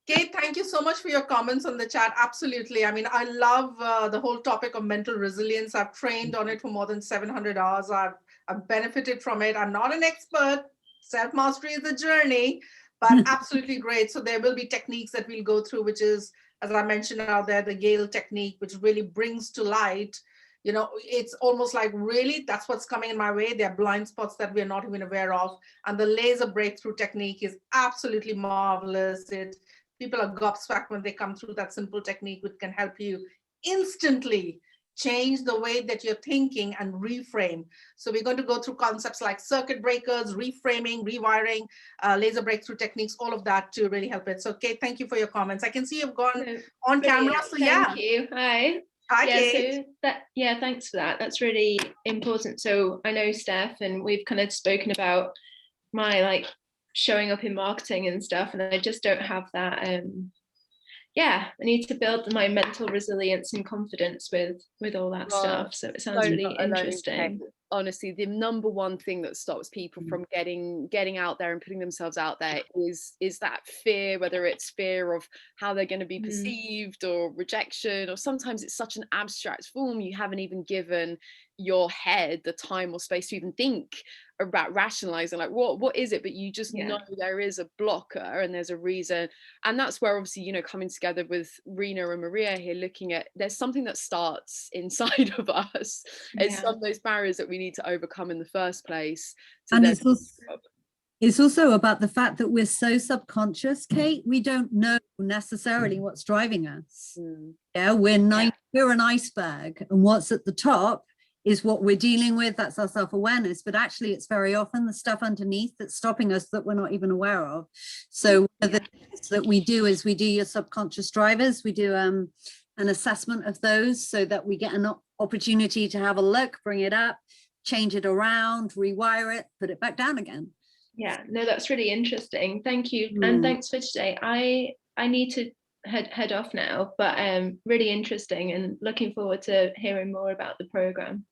Kate, thank you so much for your comments on the chat. Absolutely. I mean, I love the whole topic of mental resilience. I've trained on it for more than 700 hours. I've benefited from it. I'm not an expert. Self-mastery is a journey, but absolutely great. So there will be techniques that we'll go through, which is, as I mentioned out there, the Gale technique, which really brings to light, it's almost like, really, that's what's coming in my way. There are blind spots that we're not even aware of. And the laser breakthrough technique is absolutely marvelous. People are gobsmacked when they come through that simple technique, which can help you instantly change the way that you're thinking and reframe. So we're going to go through concepts like circuit breakers, reframing, rewiring, laser breakthrough techniques, all of that to really help it. So Kate, thank you for your comments. I can see you've gone on camera. So Thank you. Hi. Hi, Yeah, Kate. so thanks for that. That's really important. So I know Steph, and we've kind of spoken about my like showing up in marketing and stuff, and I just don't have that. I need to build my mental resilience and confidence with all that stuff. So it sounds really interesting. Honestly, the number one thing that stops people from getting out there and putting themselves out there is that fear, whether it's fear of how they're going to be perceived or rejection, or sometimes it's such an abstract form you haven't even given your head the time or space to even think about rationalizing like what is it, but you just know there is a blocker and there's a reason. And that's where obviously, you know, coming together with Reena and Maria here, looking at there's something that starts inside of us. It's some of those barriers that we need to overcome in the first place. And it's also about the fact that we're so subconscious, Kate. We don't know necessarily what's driving us. We're an iceberg, and what's at the top is what we're dealing with. That's our self-awareness, but actually it's very often the stuff underneath that's stopping us that we're not even aware of. So the things that we do is we do your subconscious drivers. We do an assessment of those so that we get an opportunity to have a look, bring it up, change it around, rewire it, put it back down again. Yeah, no, that's really interesting. Thank you. And thanks for today. I need to head off now, but really interesting and looking forward to hearing more about the program.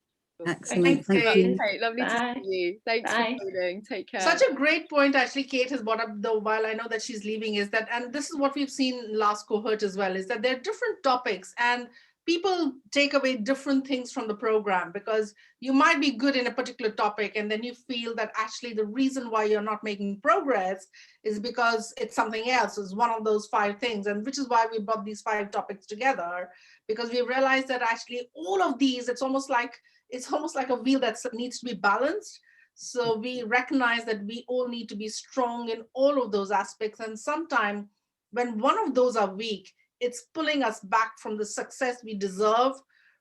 Excellent. Thank you. Kate, lovely to see you. Thanks for joining. Take care. Such a great point actually Kate has brought up, though, while I know that she's leaving, is that, and this is what we've seen last cohort as well, is that there are different topics and people take away different things from the program, because you might be good in a particular topic and then you feel that actually the reason why you're not making progress is because it's something else. It's one of those 5 things, and which is why we brought these 5 topics together, because we realized that actually all of these, it's almost like a wheel that needs to be balanced. So we recognize that we all need to be strong in all of those aspects, and sometimes when one of those are weak, it's pulling us back from the success we deserve,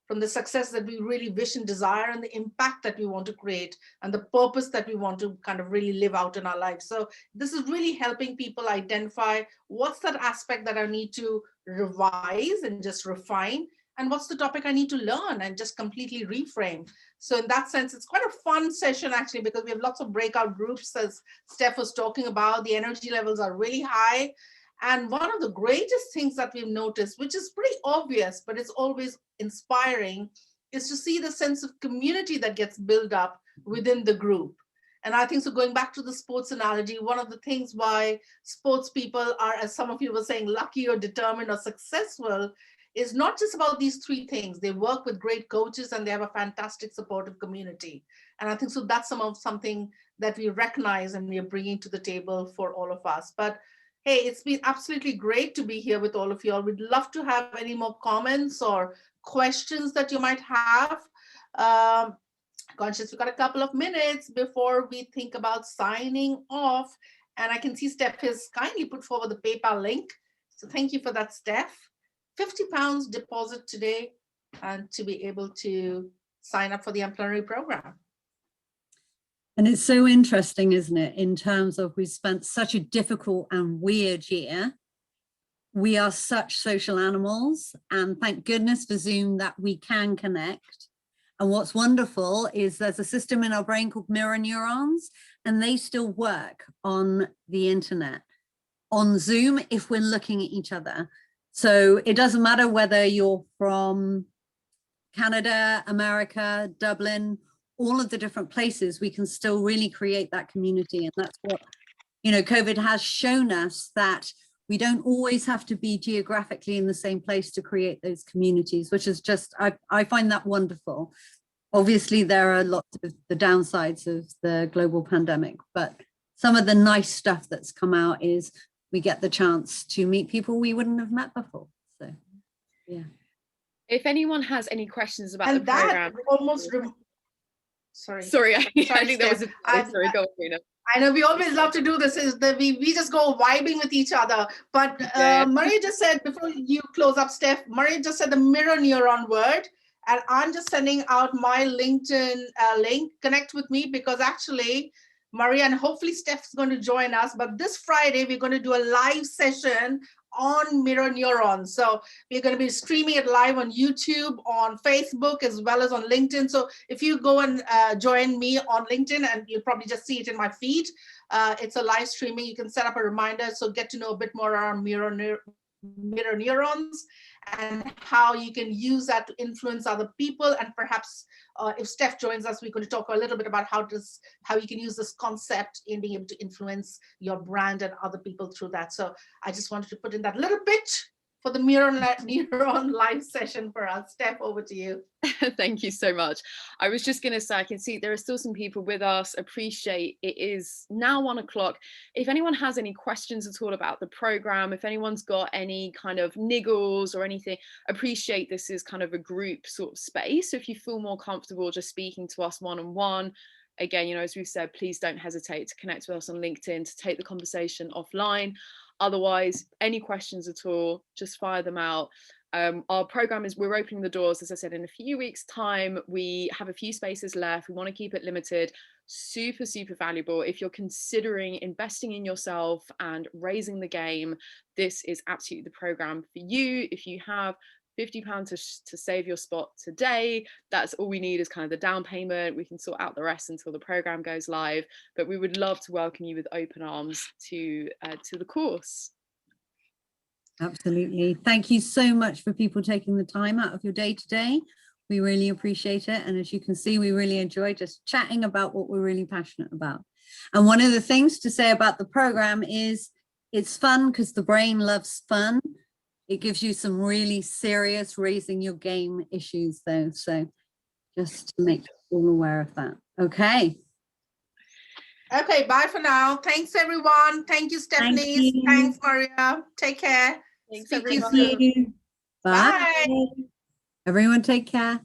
from the success that we really wish and desire, and the impact that we want to create, and the purpose that we want to kind of really live out in our lives. So this is really helping people identify what's that aspect that I need to revise and just refine, and what's the topic I need to learn and just completely reframe. So in that sense, it's quite a fun session actually, because we have lots of breakout groups, as Steph was talking about. The energy levels are really high. And one of the greatest things that we've noticed, which is pretty obvious, but it's always inspiring, is to see the sense of community that gets built up within the group. And I think, so going back to the sports analogy, one of the things why sports people are, as some of you were saying, lucky or determined or successful, is not just about these 3 things. They work with great coaches and they have a fantastic supportive community. And I think so that's something that we recognize and we're bringing to the table for all of us. But hey, it's been absolutely great to be here with all of you all. We'd love to have any more comments or questions that you might have. Conscious, we've got a couple of minutes before we think about signing off. And I can see Steph has kindly put forward the PayPal link. So thank you for that, Steph. £50 deposit today and to be able to sign up for the Amplenary program. And it's so interesting, isn't it, in terms of we've spent such a difficult and weird year. We are such social animals, and thank goodness for Zoom that we can connect. And what's wonderful is there's a system in our brain called mirror neurons, and they still work on the internet, on Zoom, if we're looking at each other. So it doesn't matter whether you're from Canada, America, Dublin, all of the different places, we can still really create that community. And that's what, you know, COVID has shown us, that we don't always have to be geographically in the same place to create those communities, which is just, I find that wonderful. Obviously, there are lots of the downsides of the global pandemic, but some of the nice stuff that's come out is we get the chance to meet people we wouldn't have met before. So, yeah. If anyone has any questions about the program, Sorry, I think there was sorry, go on, Reena. I know we always love to do this, is that we just go vibing with each other. But Murray just said, before you close up, Steph, Murray just said the mirror neuron word. And I'm just sending out my LinkedIn link. Connect with me, because actually, Maria and hopefully Steph's going to join us. But this Friday, we're going to do a live session on mirror neurons. So we're going to be streaming it live on YouTube, on Facebook, as well as on LinkedIn. So if you go and join me on LinkedIn, and you'll probably just see it in my feed, it's a live streaming. You can set up a reminder, so get to know a bit more around mirror neurons and how you can use that to influence other people. And perhaps if Steph joins us, we're going to talk a little bit about how you can use this concept in being able to influence your brand and other people through that. So I just wanted to put in that little bit for the neuron live session for us. Steph, over to you. Thank you so much. I was just going to say, I can see there are still some people with us. Appreciate it is now 1 o'clock. If anyone has any questions at all about the program, if anyone's got any kind of niggles or anything, appreciate this is kind of a group sort of space. So if you feel more comfortable just speaking to us one-on-one, again, you know, as we've said, please don't hesitate to connect with us on LinkedIn to take the conversation offline. Otherwise, any questions at all, just fire them out. Our program is, we're opening the doors, as I said, in a few weeks' time. We have a few spaces left. We want to keep it limited. Super, super valuable. If you're considering investing in yourself and raising the game, this is absolutely the program for you. If you have £50 to save your spot today, that's all we need is kind of the down payment. We can sort out the rest until the program goes live, but we would love to welcome you with open arms to the course. Absolutely. Thank you so much for people taking the time out of your day today. We really appreciate it. And as you can see, we really enjoy just chatting about what we're really passionate about. And one of the things to say about the program is it's fun because the brain loves fun. It gives you some really serious raising your game issues though. So just to make you all aware of that. Okay. Okay, bye for now. Thanks, everyone. Thank you, Stephanie. Thank you. Thanks, Maria. Take care. Thanks, Speak to you everyone. soon. Bye. Bye. Everyone take care.